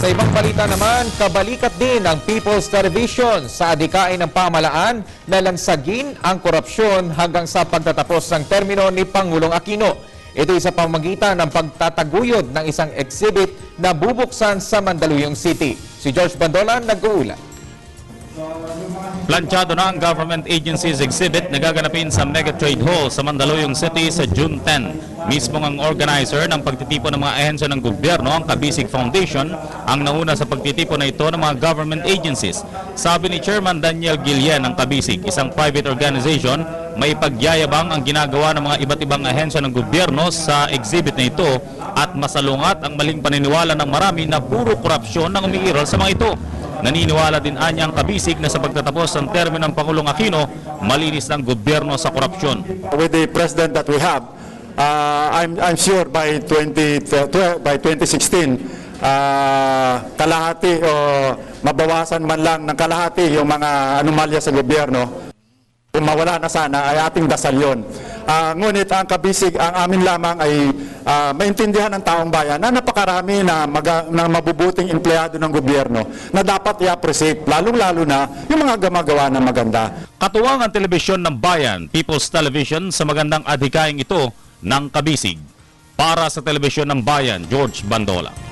Sa ibang balita naman, kabalikat din ang People's Television sa adikain ng pamahalaan na lansagin ang korupsyon hanggang sa pagtatapos ng termino ni Pangulong Aquino. Ito ay sa pamamagitan ng pagtataguyod ng isang exhibit na bubuksan sa Mandaluyong City. Si George Bandolan nag-uulat. Planchado na ang government agencies exhibit na gaganapin sa Mega Trade Hall sa Mandaluyong City sa June 10. Mismong ang organizer ng pagtitipon ng mga ahensya ng gobyerno, ang Kabisig Foundation, ang nauna sa pagtitipon na ito ng mga government agencies. Sabi ni Chairman Daniel Guillen ng Kabisig, isang private organization, may pagyayabang ang ginagawa ng mga iba't ibang ahensya ng gobyerno sa exhibit na ito at masalungat ang maling paniniwala ng marami na puro korupsyon ang umiiral sa mga ito. Naniniwala din anya ang Kabisig na sa pagtatapos ng termino ng Pangulong Aquino, malinis ng gobyerno sa korupsyon. With the president that we have, I'm sure by 2016, kalahati o mabawasan man lang ng kalahati yung mga anomalya sa gobyerno. Kung mawala na sana ay ating dasal yun. Ngunit ang Kabisig, ang amin lamang ay maintindihan ng taong bayan na napakarami na mabubuting empleyado ng gobyerno na dapat i-appreciate, lalong-lalo na yung mga gumagawa na maganda. Katuwang ang telebisyon ng bayan, People's Television, sa magandang adhikaing ito ng Kabisig. Para sa telebisyon ng bayan, George Bandola.